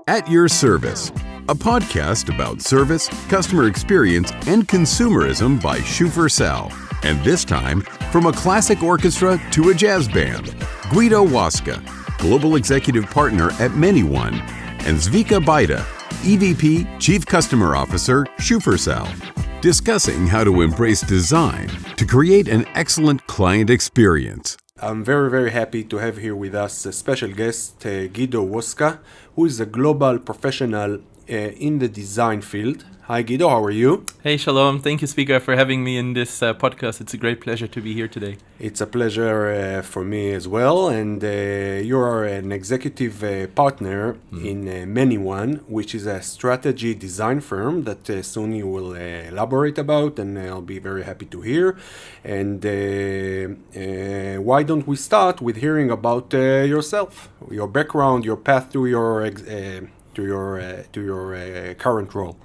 At Your Service, a podcast about service, customer experience, and consumerism by Shufersal. And this time, from a classic orchestra to a jazz band, Guido Woska, Global Executive Partner at Manyone, and Zvika Baida, EVP Chief Customer Officer, Shufersal, discussing how to embrace design to create an excellent client experience. I'm very, very happy to have here with us a special guest, Guido Woska, who is a global professional in the design field. Hi Guido, how are you? Hey, Shalom. Thank you, Speaker, for having me in this podcast. It's a great pleasure to be here today. It's a pleasure for me as well. And you are an executive partner in Manyone, which is a strategy design firm that soon you will elaborate about, and I'll be very happy to hear. And why don't we start with hearing about yourself, your background, your path to your current role.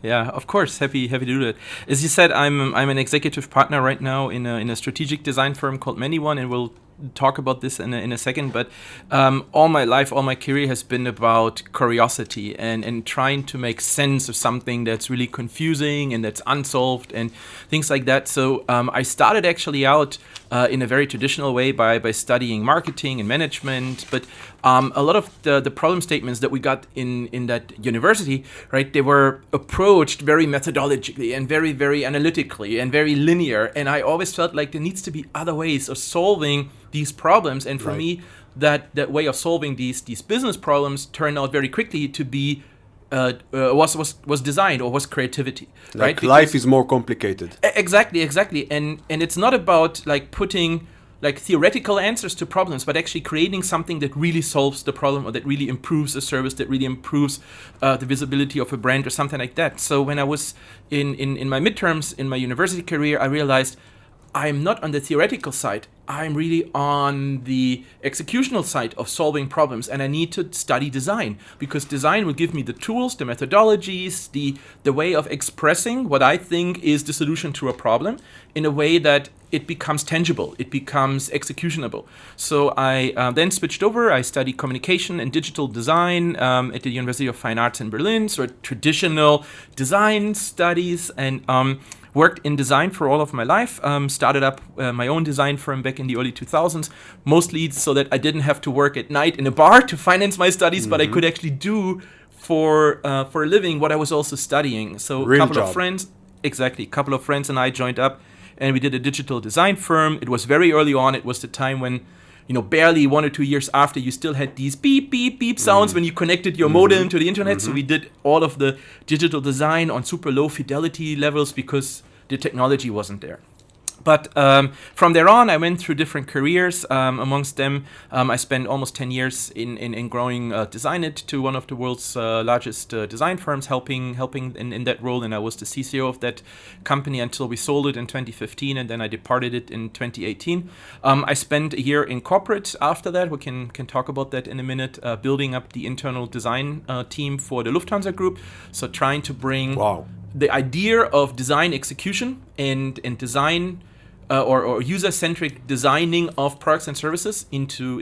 Yeah, of course, happy to do that. As you said, I'm an executive partner right now in a strategic design firm called Manyone, and we'll talk about this in a second. But all my life, all my career has been about curiosity and trying to make sense of something that's really confusing and that's unsolved and things like that. So I started actually out in a very traditional way by studying marketing and management, but a lot of the problem statements that we got in that university, right, they were approached very methodologically and very, very analytically and very linear. And I always felt like there needs to be other ways of solving these problems. And for me, that way of solving these business problems turned out very quickly to be was design or was creativity. Like right? Life is more complicated. Exactly. And it's not about like putting like theoretical answers to problems, but actually creating something that really solves the problem or that really improves the service, that really improves the visibility of a brand or something like that. So when I was in my midterms in my university career, I realized I'm not on the theoretical side. I'm really on the executional side of solving problems, and I need to study design because design will give me the tools, the methodologies, the way of expressing what I think is the solution to a problem in a way that it becomes tangible, it becomes executionable. So I then switched over. I studied communication and digital design at the University of Fine Arts in Berlin, so traditional design studies, and worked in design for all of my life. Started up my own design firm back in the early 2000s, mostly so that I didn't have to work at night in a bar to finance my studies, but I could actually do for a living what I was also studying. So a couple of friends and I joined up, and we did a digital design firm. It was very early on. It was the time when, barely 1 or 2 years after, you still had these beep, beep, beep sounds when you connected your modem to the internet. So we did all of the digital design on super low fidelity levels because the technology wasn't there. But from there on, I went through different careers. Amongst them, I spent almost 10 years in growing DesignIt to one of the world's largest design firms, helping in that role. And I was the CCO of that company until we sold it in 2015, and then I departed it in 2018. I spent a year in corporate after that. We can talk about that in a minute, building up the internal design team for the Lufthansa Group. So trying to bring the idea of design execution and design or user-centric designing of products and services into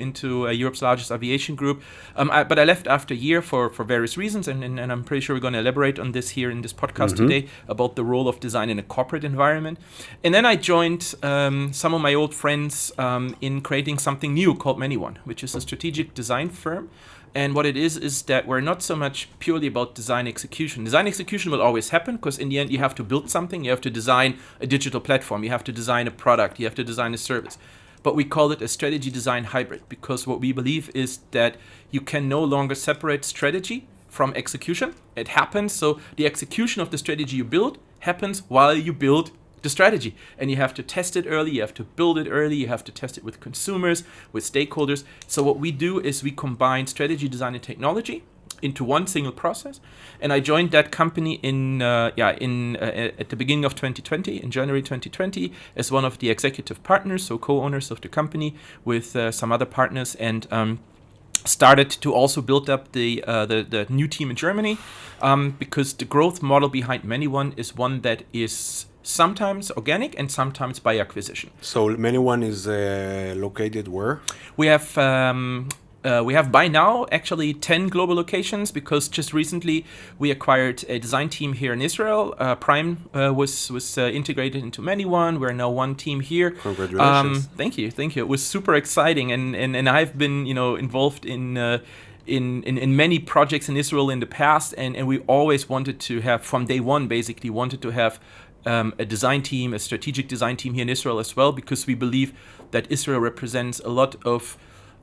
Europe's largest aviation group. But I left after a year for various reasons, and I'm pretty sure we're going to elaborate on this here in this podcast today about the role of design in a corporate environment. And then I joined some of my old friends in creating something new called Manyone, which is a strategic design firm. And what it is that we're not so much purely about design execution. Design execution will always happen because in the end you have to build something, you have to design a digital platform, you have to design a product, you have to design a service. But we call it a strategy design hybrid because what we believe is that you can no longer separate strategy from execution. It happens, so the execution of the strategy you build happens while you build the strategy, and you have to test it early, you have to build it early, you have to test it with consumers, with stakeholders. So what we do is we combine strategy, design, and technology into one single process. And I joined that company at the beginning of 2020, in January 2020, as one of the executive partners, so co-owners of the company with some other partners, and started to also build up the new team in Germany because the growth model behind Manyone is one that is sometimes organic and sometimes by acquisition. So Manyone is located where? We have We have by now actually 10 global locations because just recently we acquired a design team here in Israel. Prime was integrated into Manyone. We're now one team here. Congratulations. Thank you. It was super exciting, and I've been involved in many projects in Israel in the past, and we always wanted to have, from day one basically, wanted to have a design team, a strategic design team here in Israel as well, because we believe that Israel represents a lot of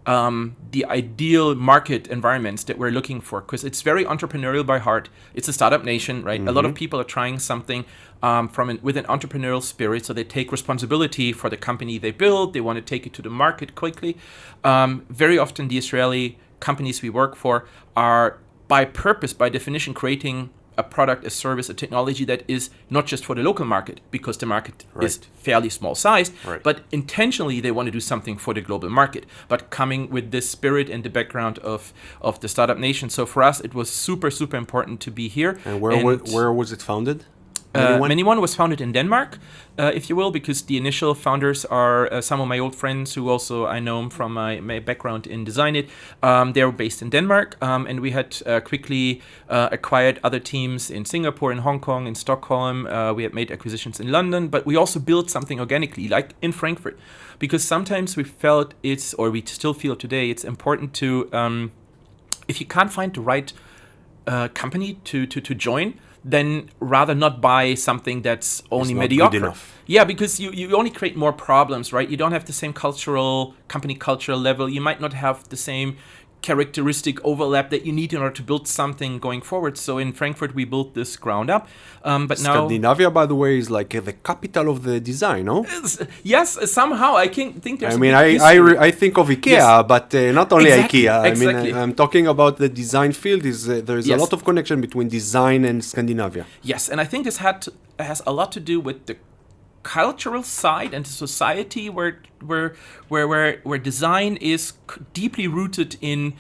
the ideal market environments that we're looking for, because it's very entrepreneurial by heart. It's a startup nation, right? A lot of people are trying something with an entrepreneurial spirit, so they take responsibility for the company they build. They want to take it to the market quickly. Very often the Israeli companies we work for are by purpose, by definition, creating a product, a service, a technology that is not just for the local market, because the market is fairly small sized, but intentionally they want to do something for the global market, but coming with this spirit and the background of the startup nation. So for us, it was super, super important to be here. And where was it founded? Manyone was founded in Denmark, if you will, because the initial founders are some of my old friends who also I know from my background in design it. They're based in Denmark, and we had quickly acquired other teams in Singapore, in Hong Kong, in Stockholm. We had made acquisitions in London, but we also built something organically, like in Frankfurt, because sometimes we felt we still feel today, it's important to, if you can't find the right company to join, then rather not buy something that's only mediocre. Good enough. Yeah, because you only create more problems, right? You don't have the same company cultural level. You might not have the same characteristic overlap that you need in order to build something going forward. So in Frankfurt, we built this ground up. But now Scandinavia, by the way, is like the capital of the design, no? Yes, somehow I think there's. I mean, I think of IKEA, but not only IKEA. Exactly. I mean, I'm talking about the design field. There's a lot of connection between design and Scandinavia. Yes, and I think this has a lot to do with the cultural side and the society where design is deeply rooted in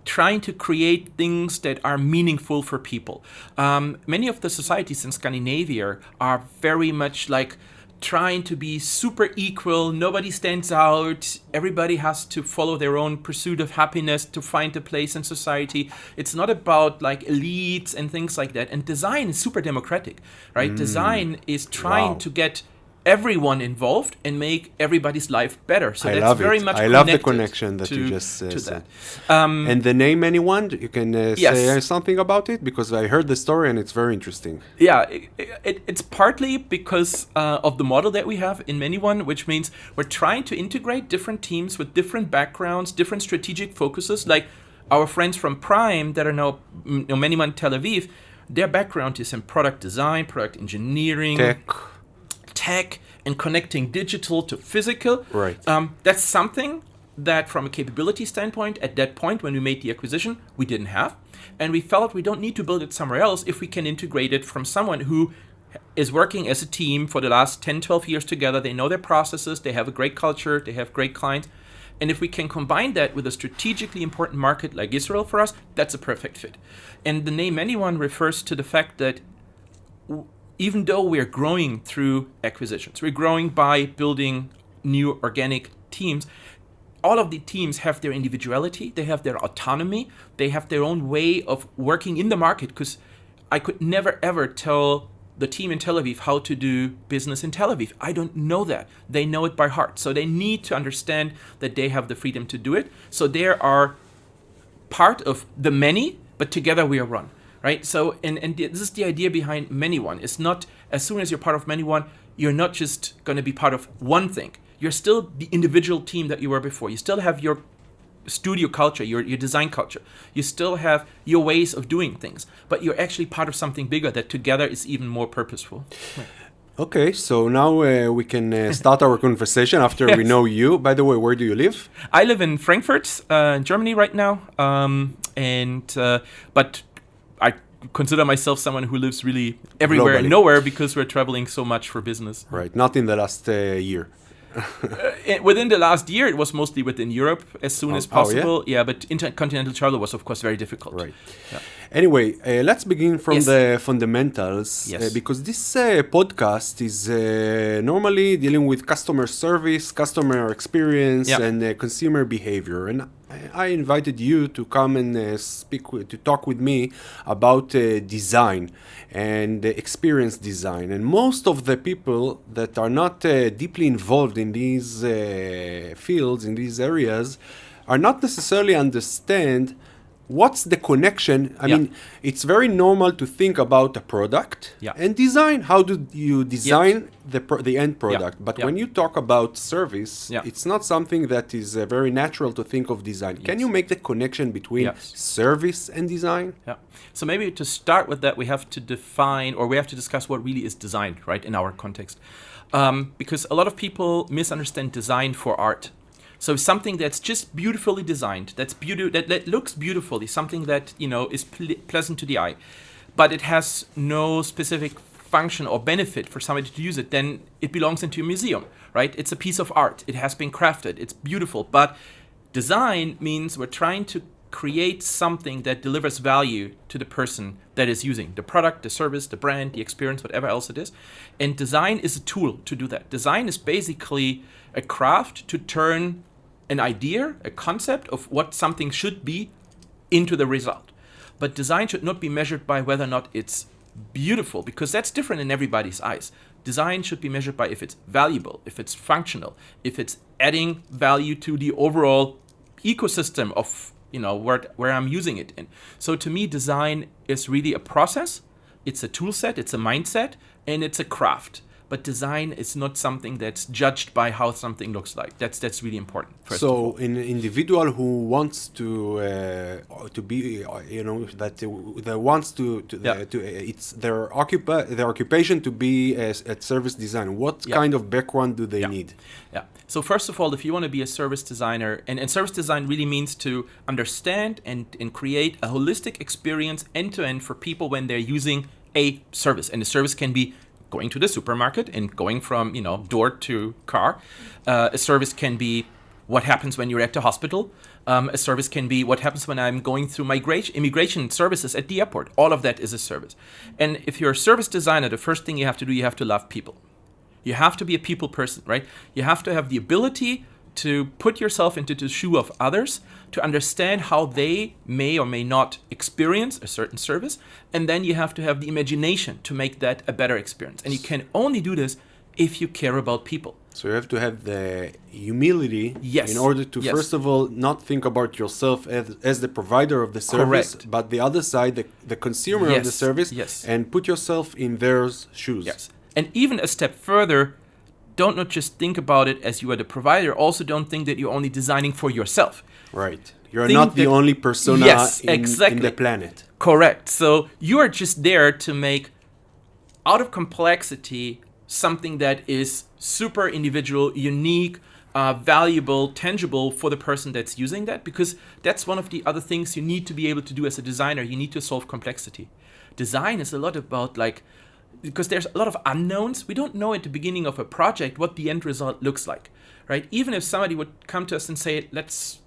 trying to create things that are meaningful for people. Many of the societies in Scandinavia are very much like trying to be super equal. Nobody stands out. Everybody has to follow their own pursuit of happiness to find a place in society. It's not about like elites and things like that. And design is super democratic, right? Design is trying to get everyone involved and make everybody's life better. So that's very much I love the connection that you just said. And the name Manyone, you can say something about it, because I heard the story and it's very interesting. Yeah, it's partly because of the model that we have in Manyone, which means we're trying to integrate different teams with different backgrounds, different strategic focuses. Like our friends from Prime that are now Manyone Tel Aviv, their background is in product design, product engineering, tech, and connecting digital to physical. Right. That's something that from a capability standpoint, at that point when we made the acquisition, we didn't have. And we felt we don't need to build it somewhere else if we can integrate it from someone who is working as a team for the last 10, 12 years together. They know their processes, they have a great culture, they have great clients. And if we can combine that with a strategically important market like Israel for us, that's a perfect fit. And the name Manyone refers to the fact that even though we're growing through acquisitions, we're growing by building new organic teams, all of the teams have their individuality, they have their autonomy, they have their own way of working in the market, because I could never ever tell the team in Tel Aviv how to do business in Tel Aviv. I don't know that. They know it by heart. So they need to understand that they have the freedom to do it. So they are part of the many, but together we are one. Right, so and this is the idea behind Manyone. It's not, as soon as you're part of Manyone, you're not just going to be part of one thing. You're still the individual team that you were before. You still have your studio culture, your design culture. You still have your ways of doing things, but you're actually part of something bigger that together is even more purposeful. Right. Okay, so now we can start our conversation after we know you. By the way, where do you live? I live in Frankfurt, Germany right now, but I consider myself someone who lives really everywhere and nowhere, because we're traveling so much for business. Right, not in the last year. Within the last year, it was mostly within Europe as soon as possible. Yeah, but intercontinental travel was, of course, very difficult. Right. Yeah. Anyway, let's begin from Yes. the fundamentals, Yes. because this podcast is normally dealing with customer service, customer experience, Yeah. and consumer behavior. And I invited you to come and to talk with me about design and experience design. And most of the people that are not deeply involved in these fields, in these areas, are not necessarily understand what's the connection. I Yeah. mean, it's very normal to think about a product Yeah. and design. How do you design the end product? But Yeah. when you talk about service, Yeah. it's not something that is very natural to think of design. Can Yes. you make the connection between Yes. service and design? Yeah. So maybe to start with that, we have to define, or we have to discuss what really is design, right, in our context. Because a lot of people misunderstand design for art. So something that's just beautifully designed, that looks beautifully, something that, is pleasant to the eye, but it has no specific function or benefit for somebody to use it, then it belongs into a museum, right? It's a piece of art. It has been crafted. It's beautiful. But design means we're trying to create something that delivers value to the person that is using the product, the service, the brand, the experience, whatever else it is. And design is a tool to do that. Design is basically a craft to turn an idea, a concept of what something should be into the result. But design should not be measured by whether or not it's beautiful, because that's different in everybody's eyes. Design should be measured by if it's valuable, if it's functional, if it's adding value to the overall ecosystem of where I'm using it in. So to me, design is really a process. It's a tool set, it's a mindset, and it's a craft. But design is not something that's judged by how something looks like. That's really important. First of all. So, an individual who wants to be, that wants to it's their occupation to be at service design. What kind of background do they need? Yeah. So first of all, if you want to be a service designer, and service design really means to understand and create a holistic experience end to end for people when they're using a service, and the service can be going to the supermarket and going from door to car. A service can be what happens when you're at the hospital. A service can be what happens when I'm going through immigration services at the airport. All of that is a service. And if you're a service designer, the first thing you have to do, you have to love people. You have to be a people person, right? You have to have the ability to put yourself into the shoe of others, to understand how they may or may not experience a certain service, and then you have to have the imagination to make that a better experience. And you can only do this if you care about people. So you have to have the humility in order to, first of all, not think about yourself as the provider of the service, but the other side, the consumer of the service, and put yourself in their shoes. Yes. And even a step further, don't not just think about it as you are the provider. Also, don't think that you're only designing for yourself. Right. You're not the only persona in the planet. Correct. So you are just there to make out of complexity something that is super individual, unique, valuable, tangible for the person that's using that. Because that's one of the other things you need to be able to do as a designer. You need to solve complexity. Design is a lot about because there's a lot of unknowns. We don't know at the beginning of a project what the end result looks like, right? Even if somebody would come to us and say, let's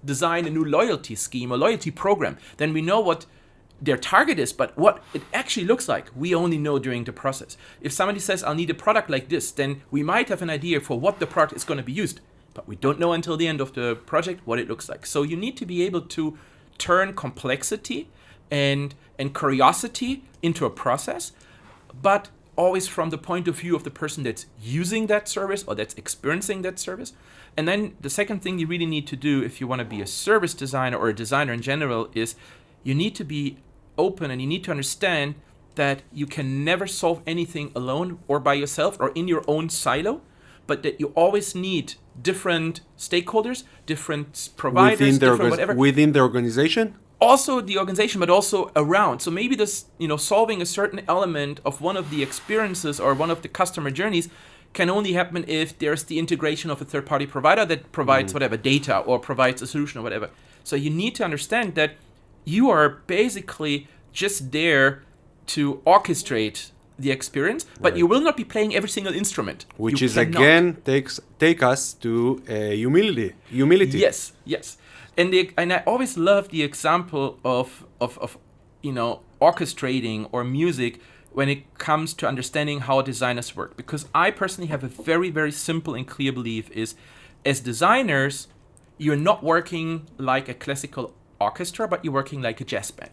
design a new loyalty scheme or loyalty program, then we know what their target is, but what it actually looks like, we only know during the process. If somebody says, I'll need a product like this, then we might have an idea for what the product is going to be used, but we don't know until the end of the project what it looks like. So you need to be able to turn complexity and curiosity into a process, but always from the point of view of the person that's using that service or that's experiencing that service. And then the second thing you really need to do if you want to be a service designer or a designer in general is you need to be open and you need to understand that you can never solve anything alone or by yourself or in your own silo, but that you always need different stakeholders, different providers, different whatever. Within the organization? Also the organization, but also around. So maybe this, solving a certain element of one of the experiences or one of the customer journeys can only happen if there's the integration of a third-party provider that provides whatever data or provides a solution or whatever. So you need to understand that you are basically just there to orchestrate the experience, but you will not be playing every single instrument. Which again take us to humility. Yes. And I always love the example of orchestrating or music when it comes to understanding how designers work. Because I personally have a very, very simple and clear belief is, as designers, you're not working like a classical orchestra, but you're working like a jazz band.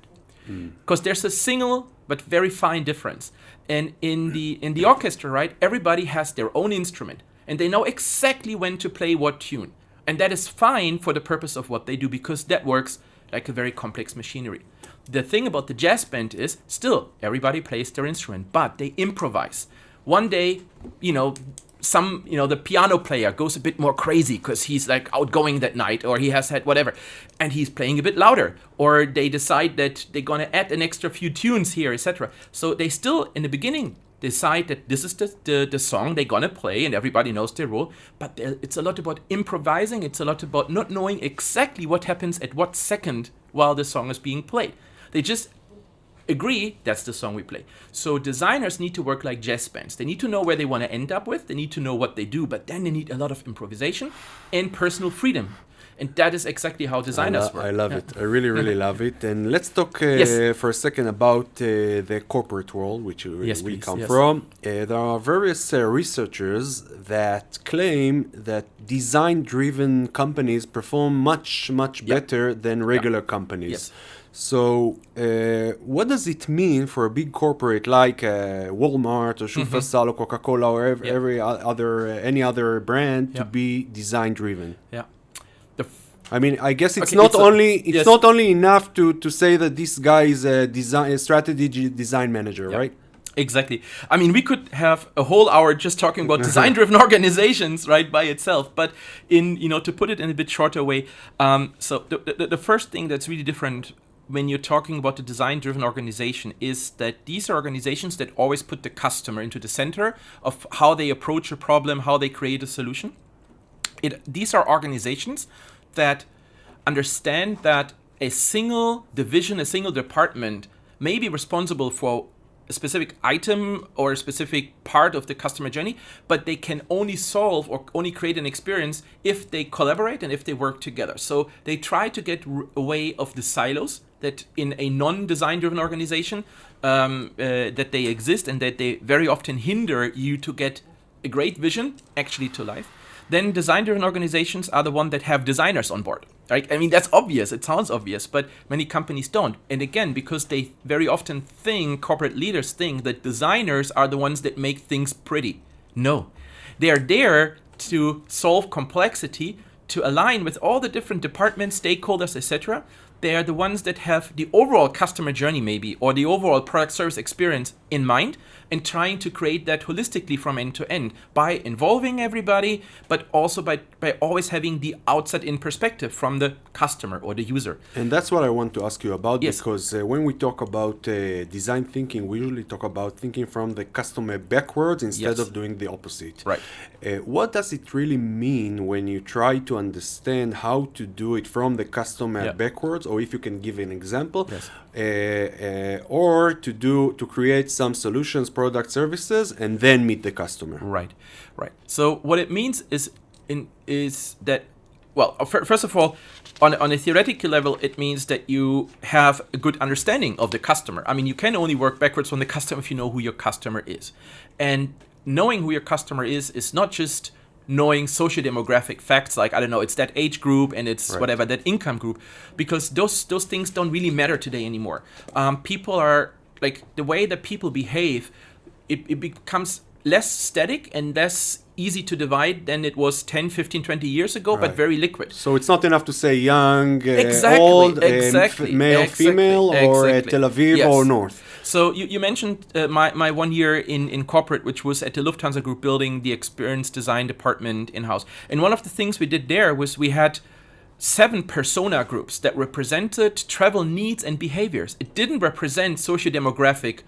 Because there's a single but very fine difference. And in the orchestra, right, everybody has their own instrument, and they know exactly when to play what tune. And that is fine for the purpose of what they do, because that works like a very complex machinery. The thing about the jazz band is, still, everybody plays their instrument, but they improvise. One day, the piano player goes a bit more crazy because he's like outgoing that night, or he has had whatever, and he's playing a bit louder. Or they decide that they're going to add an extra few tunes here, etc. So they still, in the beginning, decide that this is the song they're going to play, and everybody knows their role. But it's a lot about improvising. It's a lot about not knowing exactly what happens at what second while the song is being played. They just agree that's the song we play. So designers need to work like jazz bands. They need to know where they want to end up with. They need to know what they do, but then they need a lot of improvisation and personal freedom. And that is exactly how designers work. I love it. I really, really love it. And let's talk for a second about the corporate world, which we come from. There are various researchers that claim that design-driven companies perform much, much better than regular companies. Yes. So, what does it mean for a big corporate like Walmart or Shufersal or Coca-Cola or any other brand to be design-driven? Yeah. I mean, I guess it's not only enough to say that this guy is a strategy design manager, right? Exactly. I mean, we could have a whole hour just talking about design-driven organizations, right, by itself. But to put it in a bit shorter way, so the first thing that's really different when you're talking about the design-driven organization is that these are organizations that always put the customer into the center of how they approach a problem, how they create a solution. These are organizations that understand that a single division, a single department may be responsible for a specific item or a specific part of the customer journey, but they can only solve or only create an experience if they collaborate and if they work together. So they try to get away of the silos that in a non-design-driven organization that they exist, and that they very often hinder you to get a great vision actually to life. Then design-driven organizations are the one that have designers on board. Right? I mean, that's obvious. It sounds obvious, but many companies don't. And again, because they very often corporate leaders think that designers are the ones that make things pretty. No. They are there to solve complexity, to align with all the different departments, stakeholders, etc. They are the ones that have the overall customer journey maybe, or the overall product service experience in mind, and trying to create that holistically from end to end by involving everybody, but also by always having the outside-in perspective from the customer or the user. And that's what I want to ask you about, because when we talk about design thinking, we usually talk about thinking from the customer backwards instead of doing the opposite. Right. What does it really mean when you try to understand how to do it from the customer backwards, or if you can give an example, or to create some solutions, product, services, and then meet the customer? Right. So what it means is that, well, first of all, on a theoretical level, it means that you have a good understanding of the customer. I mean, you can only work backwards from the customer if you know who your customer is. And knowing who your customer is not just knowing socio-demographic facts like, I don't know, it's that age group and it's whatever, that income group, because those things don't really matter today anymore. People are, like, the way that people behave, it becomes less static and less easy to divide than it was 10, 15, 20 years ago, but very liquid. So it's not enough to say young, old, male, female, or Tel Aviv or North. So you mentioned my 1 year in corporate, which was at the Lufthansa Group building the experience design department in-house. And one of the things we did there was we had 7 persona groups that represented travel needs and behaviors. It didn't represent socio-demographic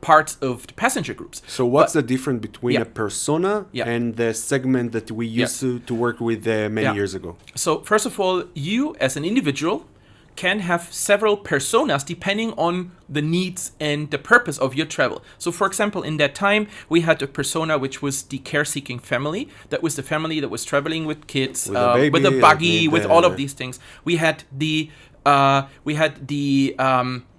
parts of the passenger groups. So what's the difference between a persona and the segment that we used to work with many years ago? So first of all, you as an individual can have several personas depending on the needs and the purpose of your travel. So for example, in that time, we had a persona which was the care-seeking family. That was the family that was traveling with kids, with a buggy, with all of these things. We had the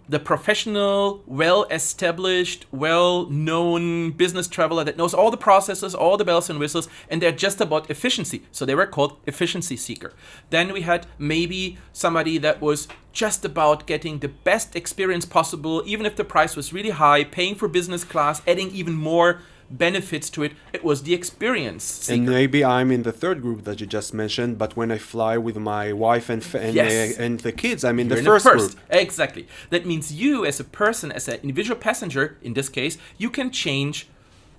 the professional, well-established, well-known business traveler that knows all the processes, all the bells and whistles, and they're just about efficiency. So they were called efficiency seeker. Then we had maybe somebody that was just about getting the best experience possible, even if the price was really high, paying for business class, adding even more benefits to it. It was the experience seeker. And maybe I'm in the third group that you just mentioned, but when I fly with my wife and the kids, I'm in the first group. Exactly. That means you as a person, as an individual passenger, in this case, you can change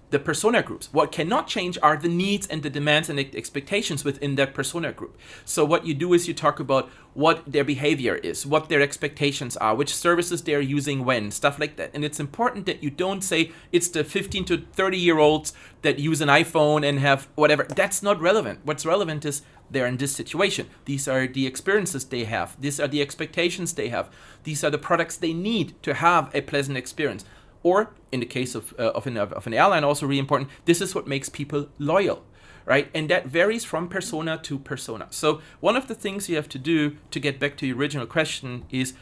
the persona groups. What cannot change are the needs and the demands and the expectations within that persona group. So what you do is you talk about what their behavior is, what their expectations are, which services they're using when, stuff like that. And it's important that you don't say it's the 15 to 30-year-olds that use an iPhone and have whatever. That's not relevant. What's relevant is they're in this situation. These are the experiences they have. These are the expectations they have. These are the products they need to have a pleasant experience. Or in the case of an airline, also really important, this is what makes people loyal, right? And that varies from persona to persona. So one of the things you have to do to get back to your original question is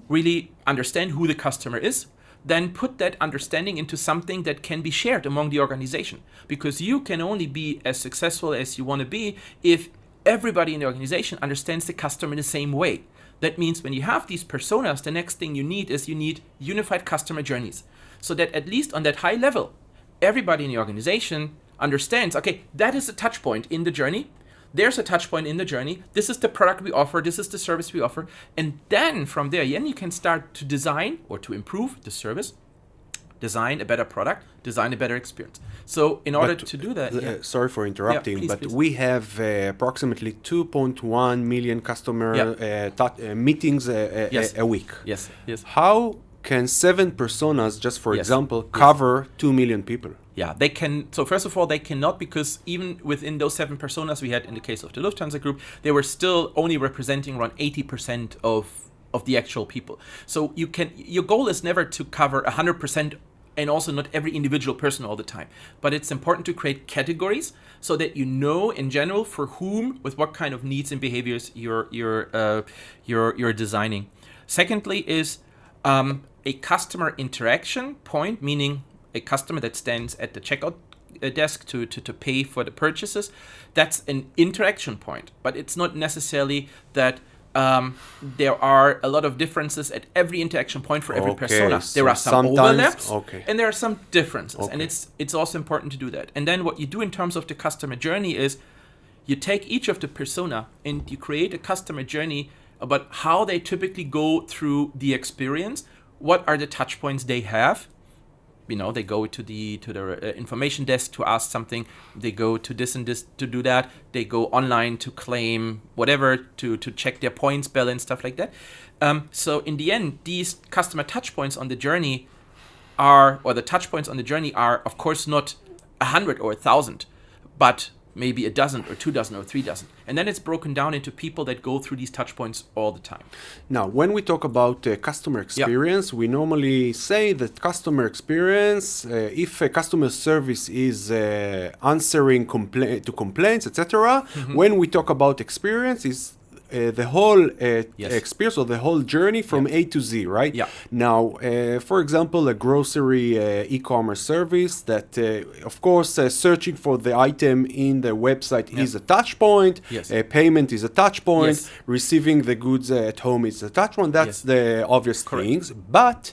really understand who the customer is, then put that understanding into something that can be shared among the organization. Because you can only be as successful as you want to be if everybody in the organization understands the customer in the same way. That means when you have these personas, the next thing you need unified customer journeys. So that at least on that high level, everybody in the organization understands, okay, that is a touch point in the journey. There's a touch point in the journey. This is the product we offer. This is the service we offer. And then from there, then you can start to design or to improve the service, design a better product, design a better experience. So in order to do that... sorry for interrupting, please. We have approximately 2.1 million customer meetings a week. Yes. How can 7 personas, just for example, cover 2 million people? Yeah, they can. So first of all, they cannot, because even within those 7 personas we had in the case of the Lufthansa group, they were still only representing around 80% of the actual people. So your goal is never to cover 100% and also not every individual person all the time. But it's important to create categories so that you know in general for whom, with what kind of needs and behaviors you're designing. Secondly is a customer interaction point, meaning a customer that stands at the checkout desk to pay for the purchases. That's an interaction point, but it's not necessarily that there are a lot of differences at every interaction point for every persona. There are some overlaps and there are some differences, and it's also important to do that. And then what you do in terms of the customer journey is you take each of the persona and you create a customer journey about how they typically go through the experience. What are the touch points they have? They go to the information desk to ask something. They go to this and this to do that. They go online to claim whatever, to check their points balance, stuff like that. So in the end, these customer touch points on the journey are, of course not 100 or 1,000, but maybe a dozen or 2 dozen or 3 dozen. And then it's broken down into people that go through these touch points all the time. Now, when we talk about customer experience, we normally say that customer experience, if a customer service is answering to complaints, etc., when we talk about experience, is the whole experience or the whole journey from A to Z, right? Yeah. Now, for example, a grocery e-commerce service that, of course, searching for the item in the website is a touch point. Yes. Payment is a touch point. Yes. Receiving the goods at home is a touch point. That's the obvious things. But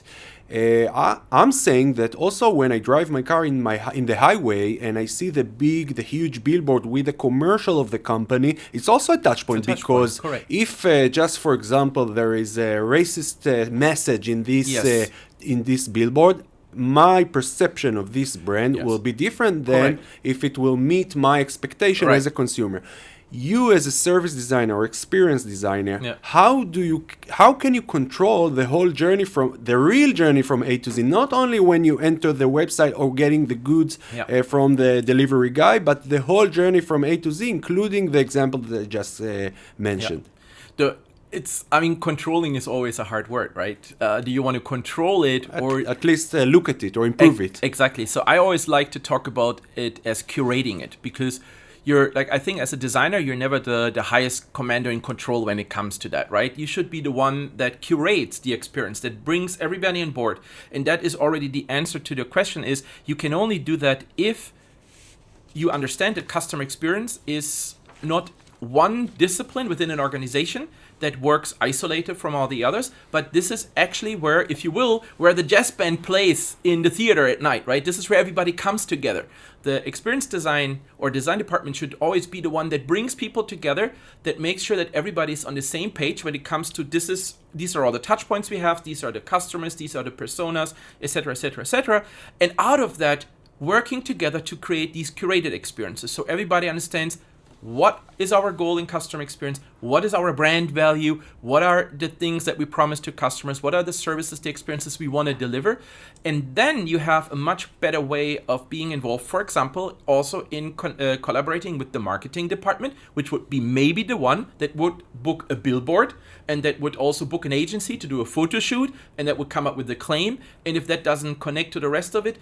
I'm saying that also when I drive my car in the highway and I see the huge billboard with the commercial of the company, it's also a touch point because if just for example there is a racist message in this billboard, my perception of this brand will be different than if it will meet my expectation as a consumer. You as a service designer or experience designer, how can you control the whole journey the real journey from A to Z? Not only when you enter the website or getting the goods from the delivery guy, but the whole journey from A to Z, including the example that I just mentioned. Controlling is always a hard word, right? Do you want to control it or at least look at it or improve it? Exactly. So I always like to talk about it as curating it, because you're like, I think as a designer, you're never the highest commander in control when it comes to that, right? You should be the one that curates the experience, that brings everybody on board. And that is already the answer to the question is you can only do that if you understand that customer experience is not one discipline within an organization that works isolated from all the others, but this is actually where, if you will, where the jazz band plays in the theater at night, right? This is where everybody comes together. The experience design or design department should always be the one that brings people together, that makes sure that everybody's on the same page when it comes to these are all the touch points we have, these are the customers, these are the personas, etc., etc., etc. And out of that, working together to create these curated experiences so everybody understands what is our goal in customer experience, what is our brand value, what are the things that we promise to customers, what are the services, the experiences we want to deliver. And then you have a much better way of being involved, for example, also in collaborating with the marketing department, which would be maybe the one that would book a billboard and that would also book an agency to do a photo shoot and that would come up with the claim. And if that doesn't connect to the rest of it,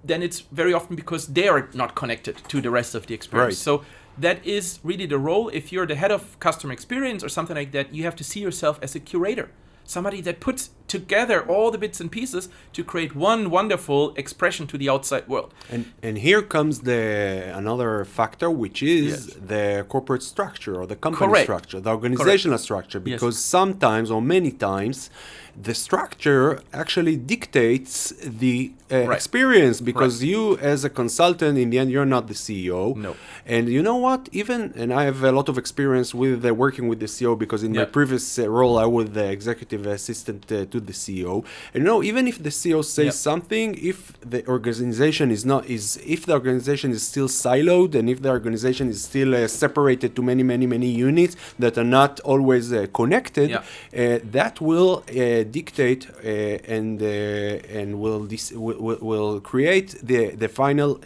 then it's very often because they are not connected to the rest of the experience. Right. So that is really the role. If you're the head of customer experience or something like that, you have to see yourself as a curator, somebody that puts together all the bits and pieces to create one wonderful expression to the outside world. And here comes another factor, which is the corporate structure or the company structure, the organizational structure, because sometimes or many times the structure actually dictates the experience, because you as a consultant, in the end, you're not the CEO. No. And you know what? And I have a lot of experience with working with the CEO, because in my previous role, I was the executive assistant to the CEO. And even if the CEO says something, if the organization is still siloed, and if the organization is still separated to many units that are not always connected, that will dictate and will create the final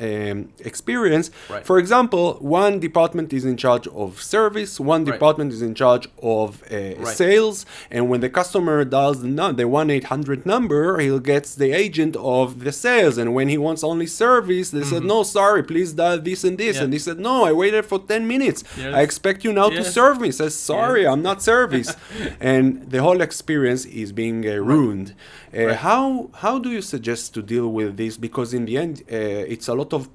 experience. Right. For example, one department is in charge of service, one department is in charge of sales, and when the customer dials the 1-800 number, he'll get the agent of the sales, and when he wants only service, they said, no, sorry, please dial this and this, and he said, no, I waited for 10 minutes. I expect you now to serve me. He says, sorry, I'm not service. And the whole experience is being ruined. How do you suggest to deal with this? Because in the end, it's a lot of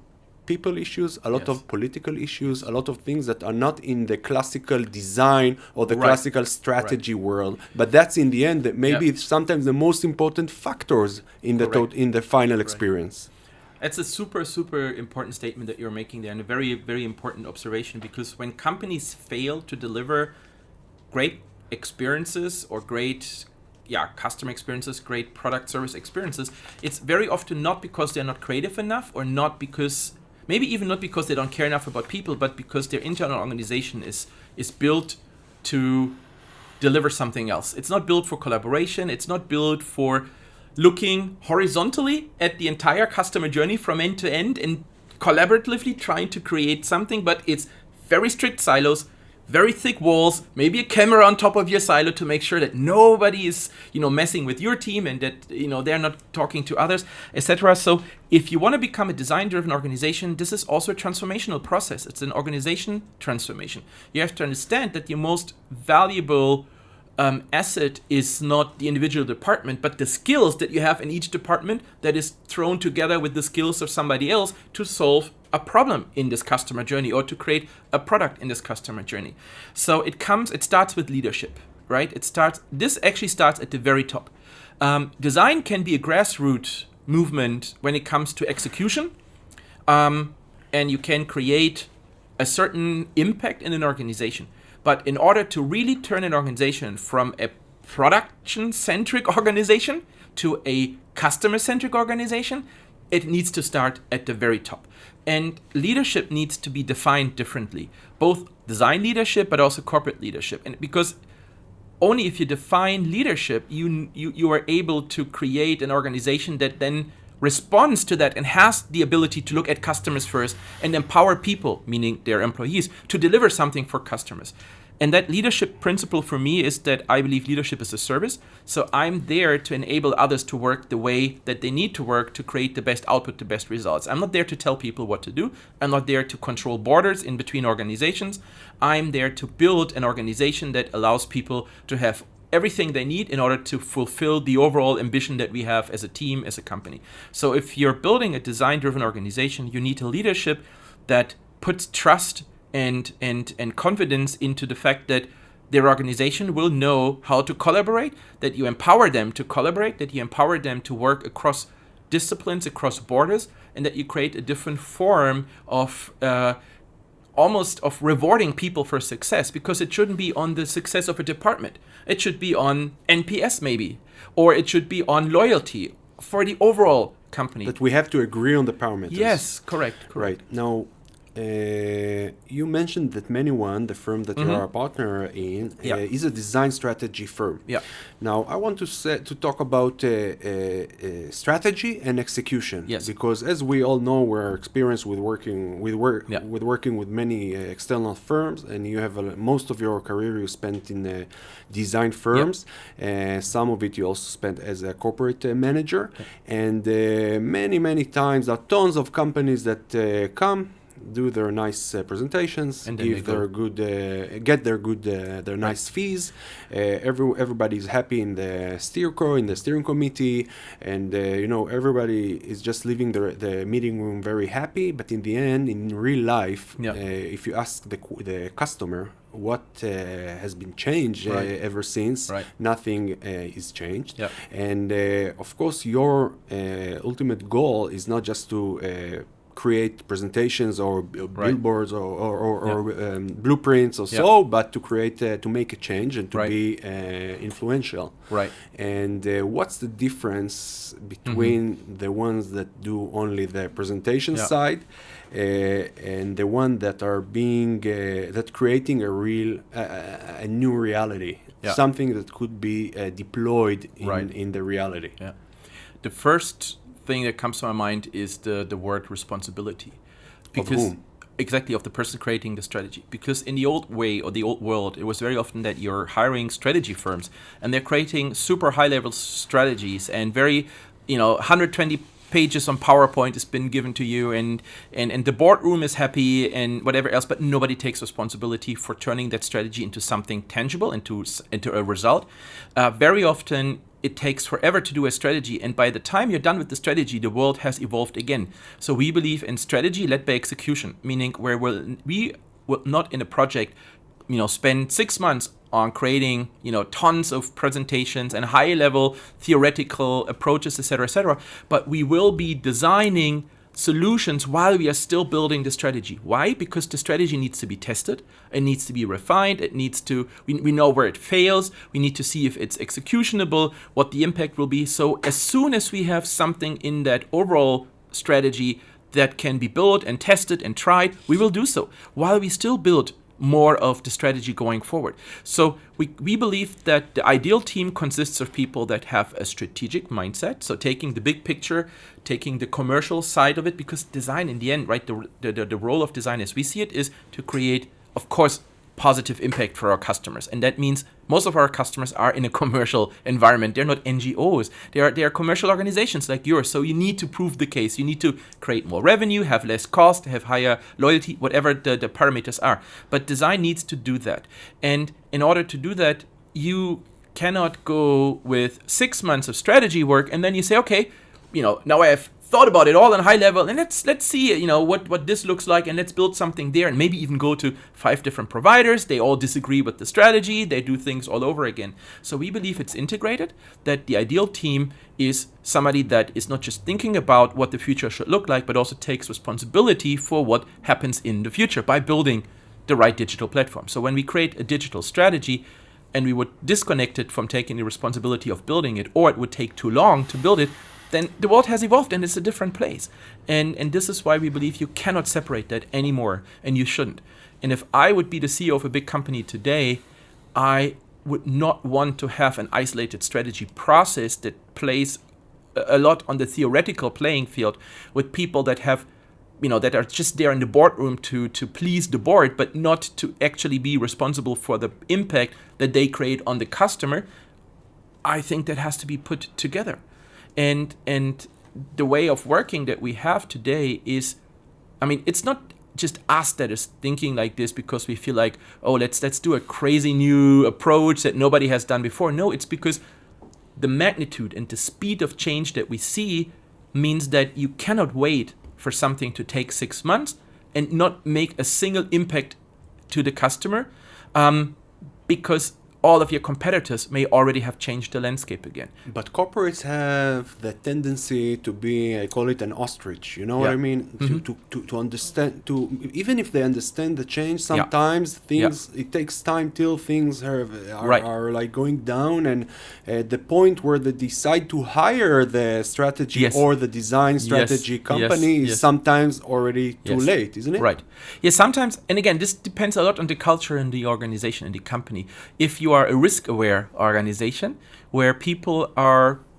people issues, a lot of political issues, a lot of things that are not in the classical design or the classical strategy world. But that's in the end that maybe sometimes the most important factors in the final experience. That's a super, super important statement that you're making there, and a very, very important observation, because when companies fail to deliver great experiences or great customer experiences, great product service experiences, it's very often not because they're not creative enough, or not because, maybe even not because they don't care enough about people, but because their internal organization is built to deliver something else. It's not built for collaboration. It's not built for looking horizontally at the entire customer journey from end to end and collaboratively trying to create something, but it's very strict silos, very thick walls, maybe a camera on top of your silo to make sure that nobody is, messing with your team, and that, they're not talking to others, etc. So if you want to become a design-driven organization, this is also a transformational process. It's an organization transformation. You have to understand that your most valuable asset is not the individual department, but the skills that you have in each department that is thrown together with the skills of somebody else to solve a problem in this customer journey or to create a product in this customer journey. So it starts with leadership, right? This actually starts at the very top. Design can be a grassroots movement when it comes to execution, and you can create a certain impact in an organization. But in order to really turn an organization from a production-centric organization to a customer-centric organization, it needs to start at the very top. And leadership needs to be defined differently, both design leadership, but also corporate leadership. And because only if you define leadership, you are able to create an organization that then responds to that and has the ability to look at customers first and empower people, meaning their employees, to deliver something for customers. And that leadership principle for me is that I believe leadership is a service. So I'm there to enable others to work the way that they need to work to create the best output, the best results. I'm not there to tell people what to do. I'm not there to control borders in between organizations. I'm there to build an organization that allows people to have everything they need in order to fulfill the overall ambition that we have as a team, as a company. So if you're building a design-driven organization, you need a leadership that puts trust and confidence into the fact that their organization will know how to collaborate, that you empower them to collaborate, that you empower them to work across disciplines, across borders, and that you create a different form of almost of rewarding people for success, because it shouldn't be on the success of a department. It should be on NPS maybe, or it should be on loyalty for the overall company. That we have to agree on the parameters. Yes, correct. Right. Now, you mentioned that Manyone, the firm that you are a partner in, is a design strategy firm. Yeah. Now, I want to talk about strategy and execution. Yes. Because as we all know, we're experienced with working with many external firms, and you have most of your career you spent in design firms. Some of it you also spent as a corporate manager, and many times there are tons of companies that come, do their nice presentations, and give their good, get their good, their nice fees. Everybody's happy in the steering committee, and everybody is just leaving the meeting room very happy. But in the end, in real life, if you ask the customer what has been changed ever since, nothing is changed. And of course, your ultimate goal is not just to create presentations or billboards or blueprints or so, but to create to make a change and to be influential. Right. And what's the difference between the ones that do only the presentation side and the one that are being that creating a real a new reality, something that could be deployed in the reality? The first thing that comes to my mind is the word responsibility. Because of whom? Exactly, of the person creating the strategy. Because in the old way or the old world, it was very often that you're hiring strategy firms and they're creating super high level strategies and very 120 pages on PowerPoint has been given to you, and the boardroom is happy and whatever else, but nobody takes responsibility for turning that strategy into something tangible, into a result. Very often it takes forever to do a strategy, and by the time you're done with the strategy, the world has evolved again. So we believe in strategy led by execution, meaning where we will not in a project spend 6 months on creating tons of presentations and high level theoretical approaches, etc., but we will be designing solutions while we are still building the strategy. Why? Because the strategy needs to be tested, it needs to be refined, it needs to, we know where it fails, we need to see if it's executionable, what the impact will be. So as soon as we have something in that overall strategy that can be built and tested and tried, we will do so while we still build more of the strategy going forward. So we believe that the ideal team consists of people that have a strategic mindset, so taking the big picture, taking the commercial side of it, because design in the end, right, the role of design as we see it is to create, of course, positive impact for our customers. And that means most of our customers are in a commercial environment. They're not NGOs. They are commercial organizations like yours. So you need to prove the case. You need to create more revenue, have less cost, have higher loyalty, whatever the parameters are. But design needs to do that. And in order to do that, you cannot go with 6 months of strategy work and then you say, okay, now I have thought about it all on a high level, and let's see what this looks like, and let's build something there, and maybe even go to 5 different providers. They all disagree with the strategy, they do things all over again. So we believe it's integrated, that the ideal team is somebody that is not just thinking about what the future should look like, but also takes responsibility for what happens in the future by building the right digital platform. So when we create a digital strategy and we would disconnect it from taking the responsibility of building it, or it would take too long to build it, then the world has evolved and it's a different place. And this is why we believe you cannot separate that anymore, and you shouldn't. And if I would be the CEO of a big company today, I would not want to have an isolated strategy process that plays a lot on the theoretical playing field with people that have that are just there in the boardroom to please the board, but not to actually be responsible for the impact that they create on the customer, I think that has to be put together. And the way of working that we have today is, it's not just us that is thinking like this because we feel like, oh, let's do a crazy new approach that nobody has done before. No, it's because the magnitude and the speed of change that we see means that you cannot wait for something to take 6 months and not make a single impact to the customer, because all of your competitors may already have changed the landscape again. But corporates have the tendency to be, I call it an ostrich, you know what I mean? To understand, even if they understand the change, sometimes it takes time till things are like going down, and at the point where they decide to hire the strategy or the design strategy company is sometimes already too late, isn't it? Right. Yeah, sometimes, and again, this depends a lot on the culture in the organization, in the company. If you are a risk-aware organization where people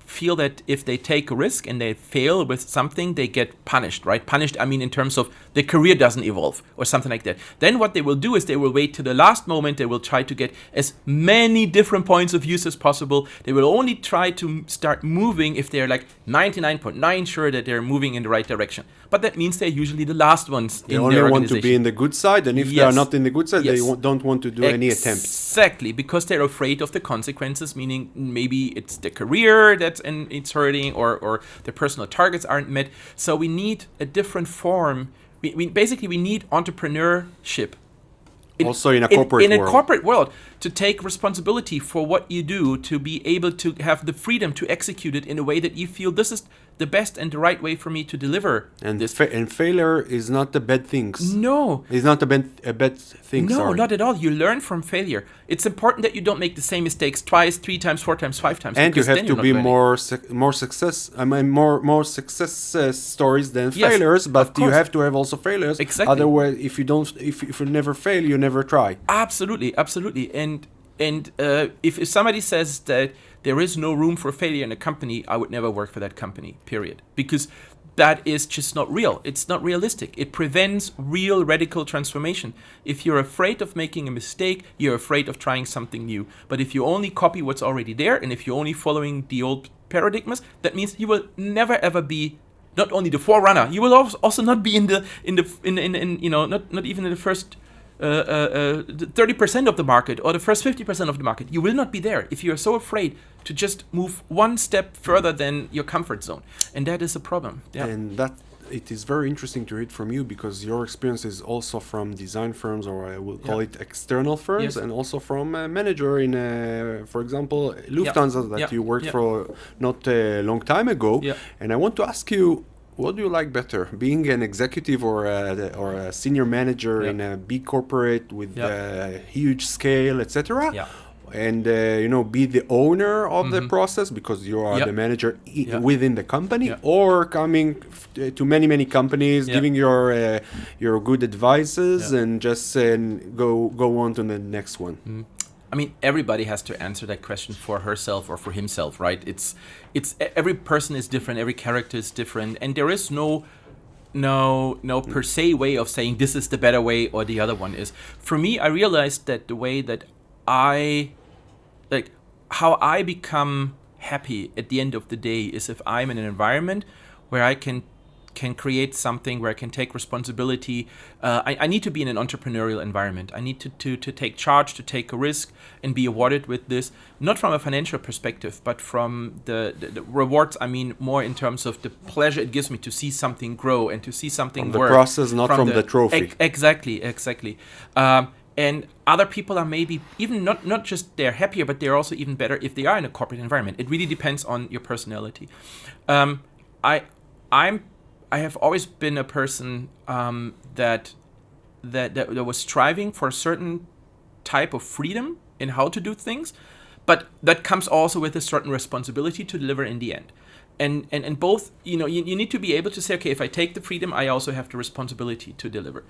feel that if they take a risk and they fail with something, they get punished, right? Punished, in terms of their career doesn't evolve or something like that. Then what they will do is they will wait to the last moment. They will try to get as many different points of view as possible. They will only try to start moving if they're like 99.9 sure that they're moving in the right direction. But that means they're usually the last ones in their organization. They only want to be in the good side, and if they are not in the good side, they don't want to do any attempt. Exactly, because they're afraid of the consequences, meaning maybe it's the career and it's hurting, or their personal targets aren't met. So we need a different form. We basically need entrepreneurship. Also in a corporate world. In a corporate world, to take responsibility for what you do, to be able to have the freedom to execute it in a way that you feel this is the best and the right way for me to deliver this. And failure is not a bad thing. No. It's not a bad thing, No, not at all. You learn from failure. It's important that you don't make the same mistakes twice, 3 times, 4 times, 5 times. And you have to be more success. More success stories than failures. But you have to have also failures. Exactly. Otherwise, if you never fail, you never try. Absolutely. And if somebody says that there is no room for failure in a company, I would never work for that company, period. Because that is just not real. It's not realistic. It prevents real radical transformation. If you're afraid of making a mistake, you're afraid of trying something new. But if you only copy what's already there, and if you're only following the old paradigms, that means you will never ever be not only the forerunner, you will also not be not even in the first 30% of the market or the first 50% of the market. You will not be there if you are so afraid to just move one step further than your comfort zone, and that is a problem. And that it is very interesting to read from you, because your experience is also from design firms, or I will call it external firms, and also from a manager in, for example, Lufthansa that you worked for not a long time ago. And I want to ask you, what do you like better, being an executive or a senior manager in a big corporate with a huge scale, etc.? And be the owner of the process because you are the manager within the company, or coming to many companies, giving your good advices and just go on to the next one. Everybody has to answer that question for herself or for himself, right? It's every person is different, every character is different, and there is no per se way of saying this is the better way or the other one is. For me, I realized that the way that how I become happy at the end of the day is if I'm in an environment where I can create something, where I can take responsibility. I need to be in an entrepreneurial environment. I need to take charge, to take a risk and be awarded with this, not from a financial perspective, but from the rewards. More in terms of the pleasure it gives me to see something grow and to see something from work. The process, not from the trophy. Exactly. And other people are maybe even not just they're happier, but they're also even better if they are in a corporate environment. It really depends on your personality. I have always been a person that was striving for a certain type of freedom in how to do things, but that comes also with a certain responsibility to deliver in the end. And both, you need to be able to say, okay, if I take the freedom, I also have the responsibility to deliver.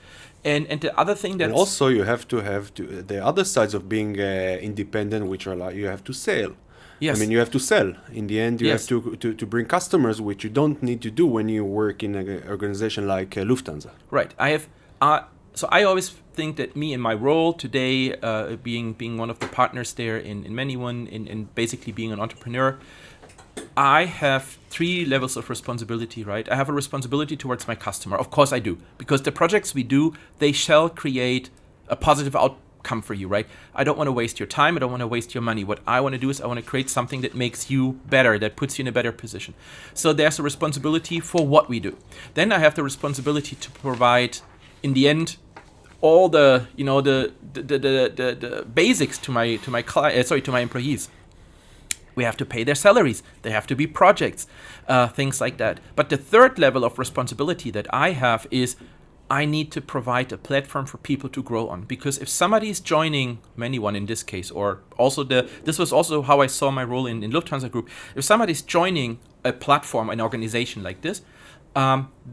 And the other thing that also you have to have the other sides of being independent, which are like you have to sell. Yes. I mean, you have to sell. In the end, you Yes. have to bring customers, which you don't need to do when you work in an organization like Lufthansa. Right. I have. So I always think that me in my role today, being one of the partners there in Manyone, in basically being an entrepreneur, I have 3 levels of responsibility, right? I have a responsibility towards my customer. Of course I do. Because the projects we do, they shall create a positive outcome for you, right? I don't want to waste your time. I don't want to waste your money. What I want to do is I want to create something that makes you better, that puts you in a better position. So there's a responsibility for what we do. Then I have the responsibility to provide, in the end, all the, you know, the basics to my to my employees. We have to pay their salaries. There have to be projects, things like that. But the third level of responsibility that I have is I need to provide a platform for people to grow on. Because if somebody is joining Manyone in this case, or also this was also how I saw my role in Lufthansa Group. If somebody's joining a platform, an organization like this,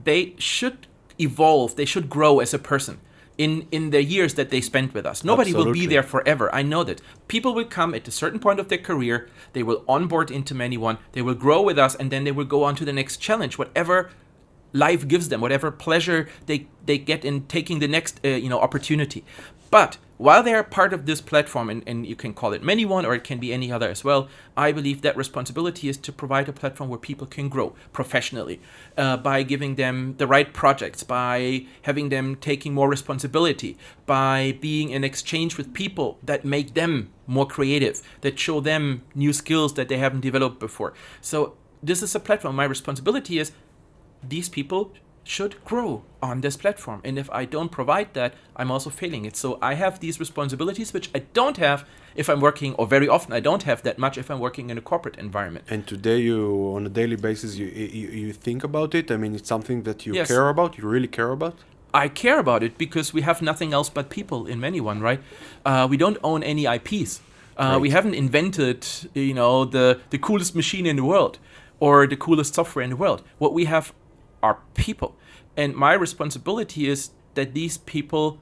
they should evolve. They should grow as a person in the years that they spent with us. Nobody will be there forever. I know that. People will come at a certain point of their career. They will onboard into Manyone. They will grow with us, and then they will go on to the next challenge, whatever life gives them, whatever pleasure they get in taking the next opportunity. But while they are part of this platform, and you can call it Manyone or it can be any other as well, I believe that responsibility is to provide a platform where people can grow professionally by giving them the right projects, by having them taking more responsibility, by being in exchange with people that make them more creative, that show them new skills that they haven't developed before. So this is a platform. My responsibility is these people should grow on this platform. And if I don't provide that, I'm also failing it. So I have these responsibilities, which I don't have if I'm working, or very often I don't have that much if I'm working in a corporate environment. And today you, on a daily basis, you think about it? I mean, it's something that you Yes. care about? You really care about? I care about it because we have nothing else but people in Manyone, right? We don't own any IPs. Right. We haven't invented, the coolest machine in the world or the coolest software in the world. What we have are people. And my responsibility is that these people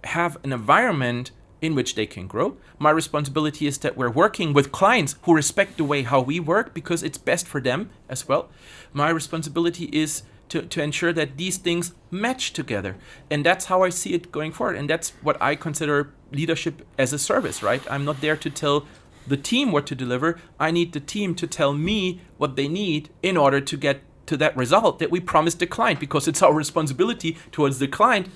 have an environment in which they can grow. My responsibility is that we're working with clients who respect the way how we work because it's best for them as well. My responsibility is to ensure that these things match together. And that's how I see it going forward. And that's what I consider leadership as a service, right? I'm not there to tell the team what to deliver. I need the team to tell me what they need in order to get to that result that we promised the client, because it's our responsibility towards the client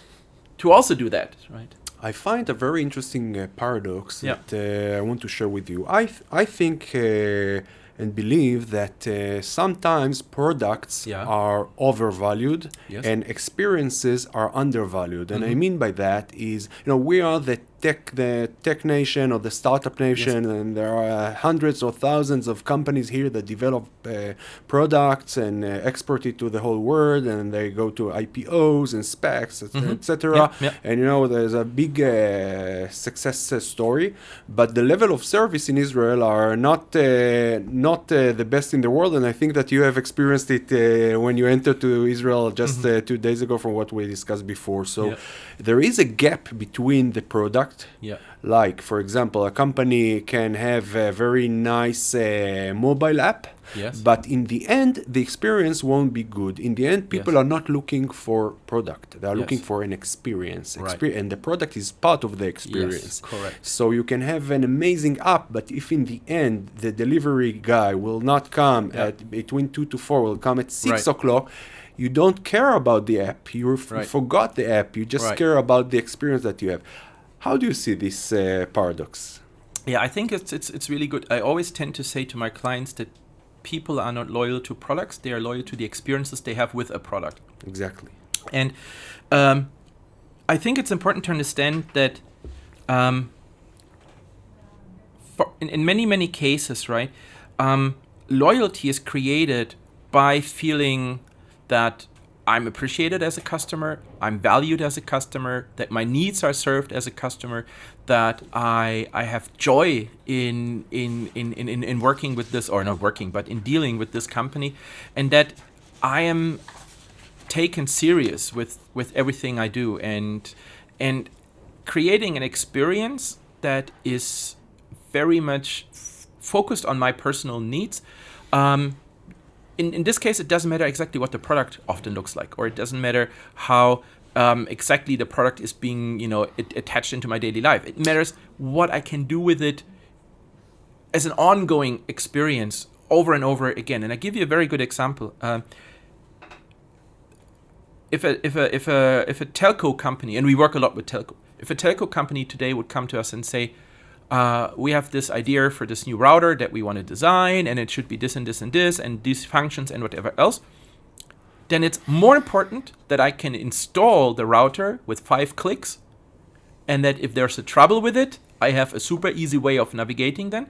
to also do that, right? I find a very interesting paradox Yeah. that I want to share with you. I think and believe that sometimes products Yeah. are overvalued Yes. and experiences are undervalued. And I mean by that is, we are the tech nation or the startup nation, and there are hundreds or thousands of companies here that develop products and export it to the whole world, and they go to IPOs and specs, etc. Yeah, yeah. And there's a big success story, but the level of service in Israel are not the best in the world. And I think that you have experienced it when you entered to Israel just 2 days ago, from what we discussed before. So Yeah. there is a gap between the product. Yeah. Like, for example, a company can have a very nice mobile app, Yes. but in the end, the experience won't be good. In the end, people Yes. are not looking for product. They are Yes. looking for an experience. Right. And the product is part of the experience. Yes, correct. So you can have an amazing app, but if in the end, the delivery guy will not come at between 2 to 4, will come at 6 Right. o'clock, you don't care about the app. You Right. forgot the app. You just Right. care about the experience that you have. How do you see this paradox? Yeah, I think it's really good. I always tend to say to my clients that people are not loyal to products; they are loyal to the experiences they have with a product. Exactly. And I think it's important to understand that in many cases, right, loyalty is created by feeling that I'm appreciated as a customer, I'm valued as a customer, that my needs are served as a customer, that I have joy in working with this, or not working, but in dealing with this company, and that I am taken serious with everything I do, and creating an experience that is very much focused on my personal needs. In this case, it doesn't matter exactly what the product often looks like, or it doesn't matter how exactly the product is being, attached into my daily life. It matters what I can do with it as an ongoing experience over and over again. And I give you a very good example. If a telco company, and we work a lot with telco, if a telco company today would come to us and say, we have this idea for this new router that we want to design, and it should be this and this and this, and these functions and whatever else, then it's more important that I can install the router with 5 clicks, and that if there's a trouble with it, I have a super easy way of navigating then,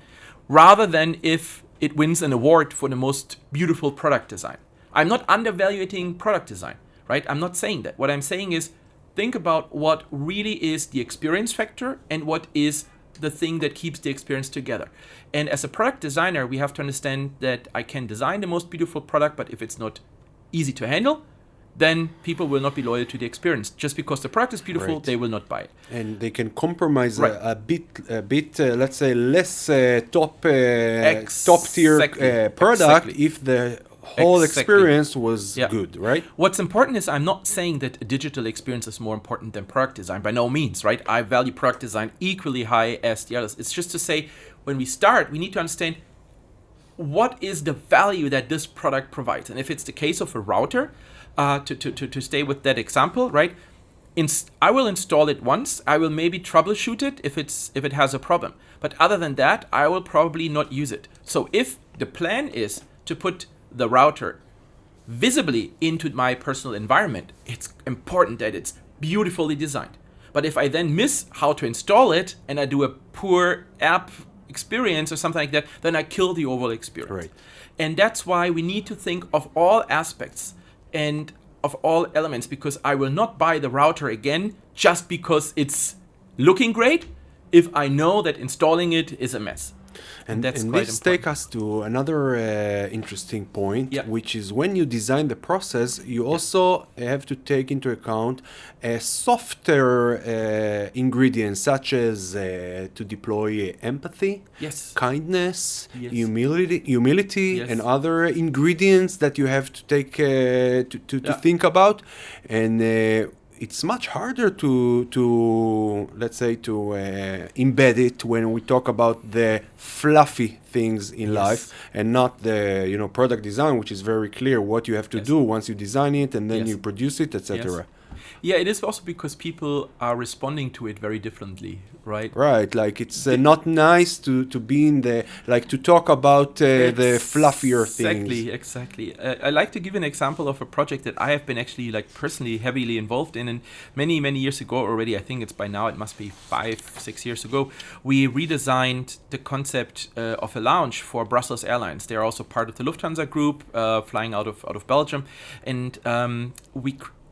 rather than if it wins an award for the most beautiful product design. I'm not undervaluing product design, right? I'm not saying that. What I'm saying is, think about what really is the experience factor and what is the thing that keeps the experience together. And as a product designer, we have to understand that I can design the most beautiful product, but if it's not easy to handle, then people will not be loyal to the experience. Just because the product is beautiful, Right. they will not buy it. And they can compromise Right. a bit, let's say, less top tier product Exactly. if the whole Exactly. experience was Yeah. good, right? What's important is I'm not saying that a digital experience is more important than product design. By no means, right? I value product design equally high as the others. It's just to say, when we start, we need to understand what is the value that this product provides. And if it's the case of a router, to stay with that example, right? I will install it once. I will maybe troubleshoot it if it has a problem. But other than that, I will probably not use it. So if the plan is to put the router visibly into my personal environment, it's important that it's beautifully designed. But if I then miss how to install it and I do a poor app experience or something like that, then I kill the overall experience. Right. And that's why we need to think of all aspects and of all elements, because I will not buy the router again just because it's looking great if I know that installing it is a mess. And that's and quite this important. takes us to another interesting point, Yeah. which is when you design the process, you also have to take into account softer ingredients, such as to deploy empathy, Yes. kindness, Yes. humility, Yes. and other ingredients that you have to take to Yeah. think about. And it's much harder to let's say to embed it when we talk about the fluffy things in Yes. life, and not the product design, which is very clear what you have to Yes. do once you design it and then Yes. you produce it, etc. Yes. Yeah, it is also because people are responding to it very differently, right? Right, like it's not nice to be in the to talk about the fluffier things. Exactly. I like to give an example of a project that I have been actually personally heavily involved in, and many years ago already. I think it's by now it must be 5-6 years ago. We redesigned the concept of a lounge for Brussels Airlines. They're also part of the Lufthansa group, flying out of Belgium, and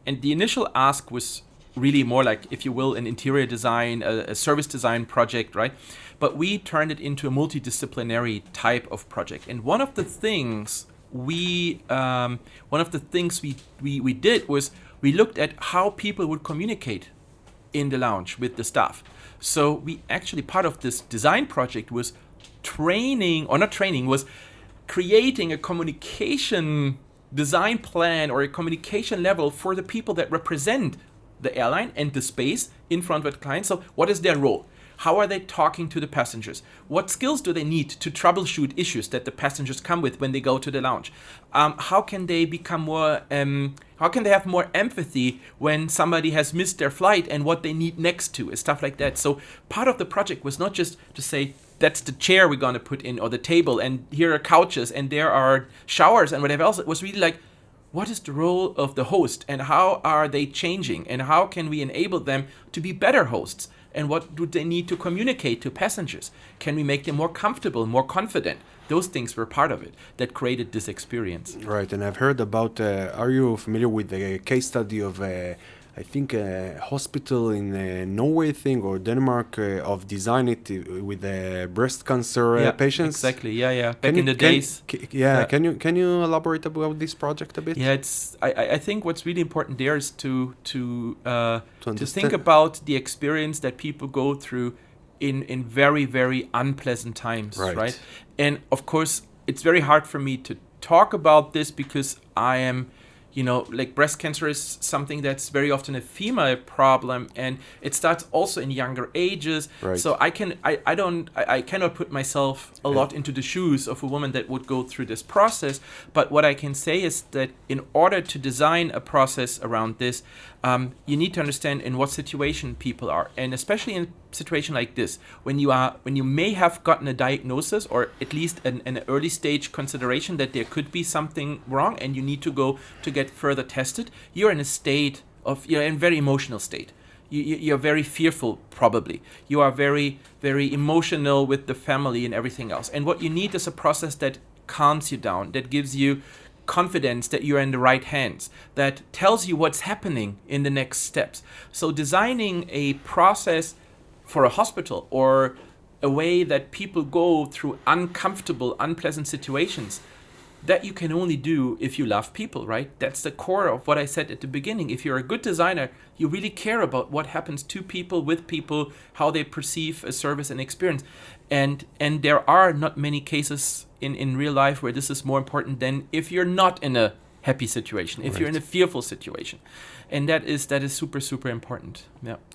And the initial ask was really more like, if you will, an interior design, a service design project, right? But we turned it into a multidisciplinary type of project. And one of the things we did was we looked at how people would communicate in the lounge with the staff. So we actually, part of this design project was creating a communication design plan or a communication level for the people that represent the airline and the space in front of the client. So what is their role? How are they talking to the passengers? What skills do they need to troubleshoot issues that the passengers come with when they go to the lounge? How can they become more? How can they have more empathy when somebody has missed their flight and what they need next to, and stuff like that? So part of the project was not just to say, that's the chair we're going to put in, or the table, and here are couches, and there are showers, and whatever else. It was really like, what is the role of the host, and how are they changing, and how can we enable them to be better hosts, and what do they need to communicate to passengers? Can we make them more comfortable, more confident? Those things were part of it that created this experience. Right, and I've heard about, are you familiar with the case study of I think a hospital in Norway, or Denmark, of design it with breast cancer patients. Exactly. Yeah. Back in the days. Can you elaborate about this project a bit? Yeah, I think what's really important there is to think understand. about the experience that people go through in very, very unpleasant times, right? And of course, it's very hard for me to talk about this because I am, like breast cancer is something that's very often a female problem, and it starts also in younger ages. So I cannot put myself a lot into the shoes of a woman that would go through this process. But what I can say is that in order to design a process around this, you need to understand in what situation people are, and especially in a situation like this, when you may have gotten a diagnosis or at least an early stage consideration that there could be something wrong, and you need to go to get further tested. You're in a state of you're in a very emotional state. You're very fearful, probably. You are very, very emotional with the family and everything else. And what you need is a process that calms you down, that gives you confidence that you're in the right hands, that tells you what's happening in the next steps. So designing a process for a hospital or a way that people go through uncomfortable, unpleasant situations, that you can only do if you love people, right? That's the core of what I said at the beginning. If you're a good designer, you really care about what happens to people, with people, how they perceive a service and experience. And there are not many cases in real life where this is more important than if you're not in a happy situation, if you're in a fearful situation. And that is super, super important.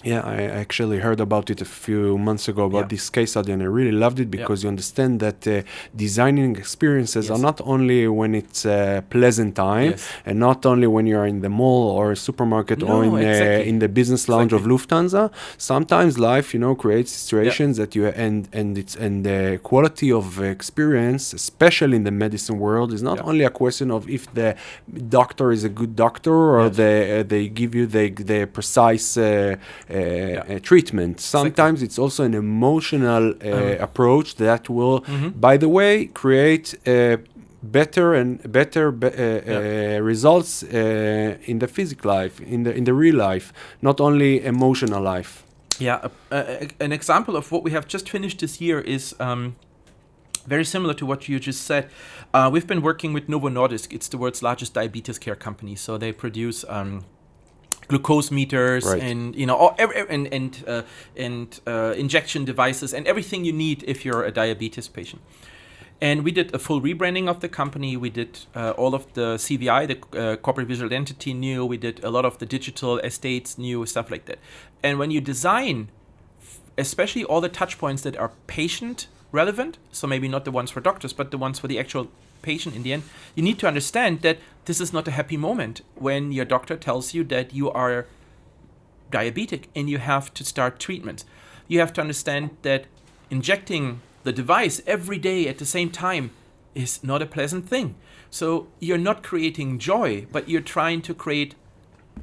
Yeah, I actually heard about it a few months ago about this case study, and I really loved it because you understand that designing experiences are not only when it's a pleasant time and not only when you're in the mall or a supermarket or in the business lounge of Lufthansa. Sometimes life, creates situations that you and the quality of experience, especially in the medicine world, is not only a question of if the doctor is a good doctor or they give you the precise treatment. Sometimes it's also an emotional approach that will, by the way, create better results in the physical life, in the real life, not only emotional life. An example of what we have just finished this year is very similar to what you just said. We've been working with Novo Nordisk. It's the world's largest diabetes care company. So they produce glucose meters and injection devices and everything you need if you're a diabetes patient. And we did a full rebranding of the company. We did all of the CVI, the corporate visual identity, new. We did a lot of the digital estates, new, stuff like that. And when you design, especially all the touch points that are patient relevant, so maybe not the ones for doctors, but the ones for the actual patient in the end, you need to understand that this is not a happy moment when your doctor tells you that you are diabetic and you have to start treatment. You have to understand that injecting the device every day at the same time is not a pleasant thing. So you're not creating joy, but you're trying to create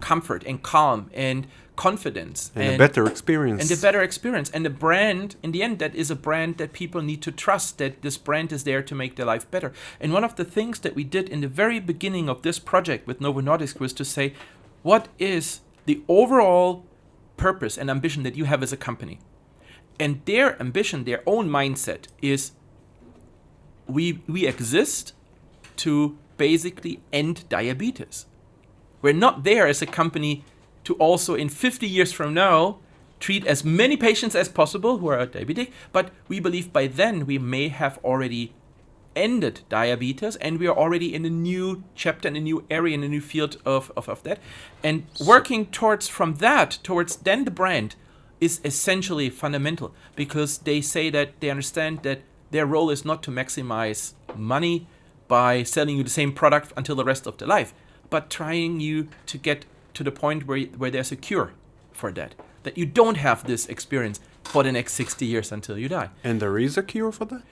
comfort and calm and confidence and a better experience. And a better experience. And the brand, in the end, that is a brand that people need to trust, that this brand is there to make their life better. And one of the things that we did in the very beginning of this project with Novo Nordisk was to say, what is the overall purpose and ambition that you have as a company? And their ambition, their own mindset is we exist to basically end diabetes. We're not there as a company to also in 50 years from now treat as many patients as possible who are diabetic, but we believe by then we may have already ended diabetes and we are already in a new chapter, in a new area, in a new field of that. And working towards then the brand is essentially fundamental, because they say that they understand that their role is not to maximize money by selling you the same product until the rest of their life, but trying you to get to the point where there's a cure for that you don't have this experience for the next 60 years until you die. And there is a cure for that?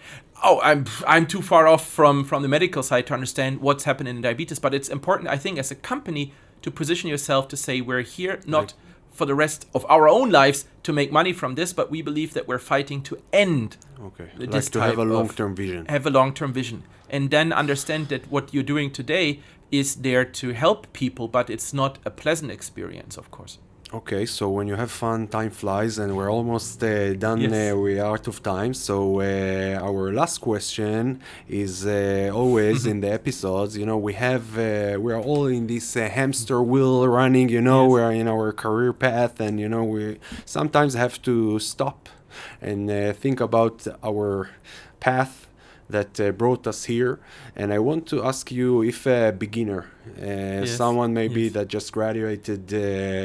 Oh, I'm too far off from the medical side to understand what's happening in diabetes, but it's important, I think, as a company to position yourself to say we're here not for the rest of our own lives to make money from this, but we believe that we're fighting to end this to have a long-term vision. Have a long-term vision. And then understand that what you're doing today is there to help people, but it's not a pleasant experience, of course. Okay, so when you have fun, time flies, and we're almost done. Yes. We're out of time. So our last question is always in the episodes. We're all in this hamster wheel running. We're in our career path, and we sometimes have to stop and think about our path that brought us here. And I want to ask you, if a beginner, someone maybe that just graduated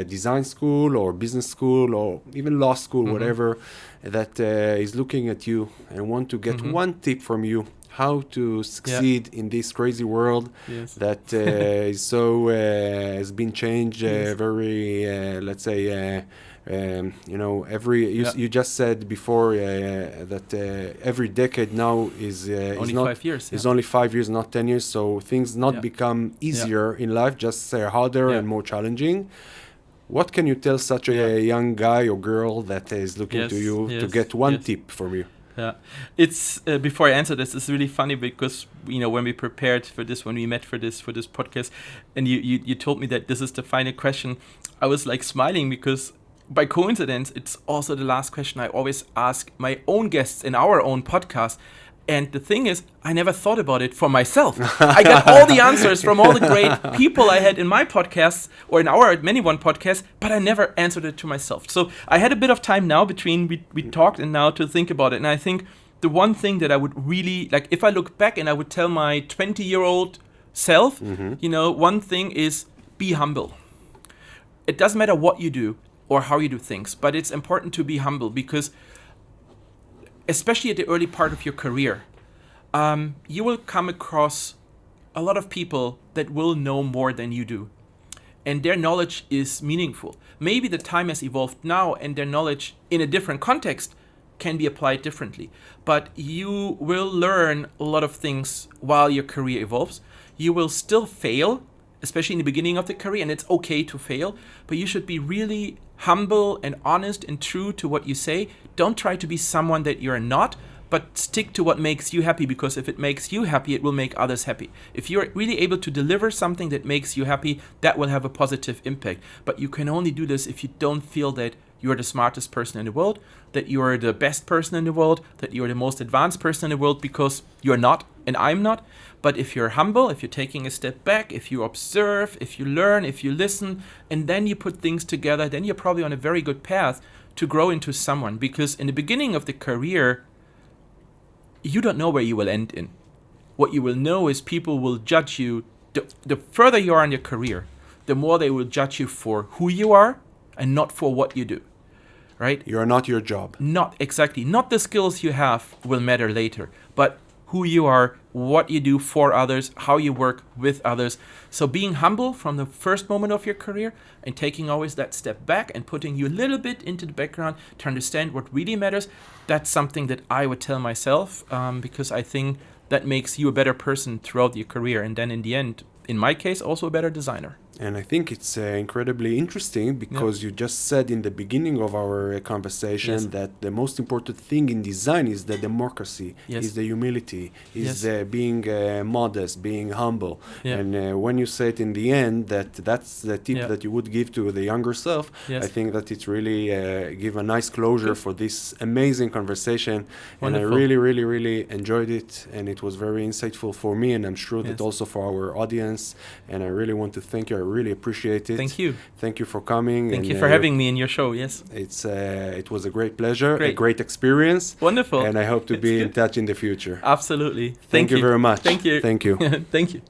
design school or business school or even law school, whatever, that is looking at you and want to get one tip from you, how to succeed in this crazy world that is so has been changed very, let's say, you just said before that every decade now is only not 5 years. is only 5 years, not 10 years. So things not become easier in life, just harder and more challenging. What can you tell such a young guy or girl that is looking to you to get one tip from you? Yeah, it's before I answer this, it's really funny because when we prepared for this, when we met for this podcast, and you told me that this is the final question, I was like smiling because by coincidence it's also the last question I always ask my own guests in our own podcast. And the thing is, I never thought about it for myself. I got all the answers from all the great people I had in my podcasts or in our Manyone podcast, but I never answered it to myself. So I had a bit of time now between we talked and now to think about it. And I think the one thing that I would really, like if I look back and I would tell my 20-year-old self, one thing is be humble. It doesn't matter what you do or how you do things, but it's important to be humble because especially at the early part of your career, you will come across a lot of people that will know more than you do. And their knowledge is meaningful. Maybe the time has evolved now and their knowledge in a different context can be applied differently. But you will learn a lot of things while your career evolves. You will still fail, especially in the beginning of the career, and it's okay to fail, but you should be really humble and honest and true to what you say. Don't try to be someone that you're not, but stick to what makes you happy, because if it makes you happy, it will make others happy. If you're really able to deliver something that makes you happy, that will have a positive impact. But you can only do this if you don't feel that you're the smartest person in the world, that you're the best person in the world, that you're the most advanced person in the world, because you're not and I'm not. But if you're humble, if you're taking a step back, if you observe, if you learn, if you listen, and then you put things together, then you're probably on a very good path to grow into someone. Because in the beginning of the career, you don't know where you will end in. What you will know is people will judge you. The further you are in your career, the more they will judge you for who you are and not for what you do. Right? You are not your job. Not exactly. Not the skills you have will matter later, but who you are, what you do for others, how you work with others. So being humble from the first moment of your career and taking always that step back and putting you a little bit into the background to understand what really matters, that's something that I would tell myself, because I think that makes you a better person throughout your career. And then in the end, in my case, also a better designer. And I think it's incredibly interesting because you just said in the beginning of our conversation that the most important thing in design is the democracy, is the humility, is being modest, being humble. And when you say it in the end, that's the tip that you would give to the younger self, I think that it really give a nice closure for this amazing conversation. Wonderful. And I really, really, really enjoyed it. And it was very insightful for me, and I'm sure that also for our audience. And I really want to thank you. I really appreciate it. Thank you. Thank you for coming. Thank you for having me in your show. Yes. It was a great pleasure, a great experience. Wonderful. And I hope to be in touch in the future. Absolutely. Thank you very much. Thank you. Thank you. Thank you.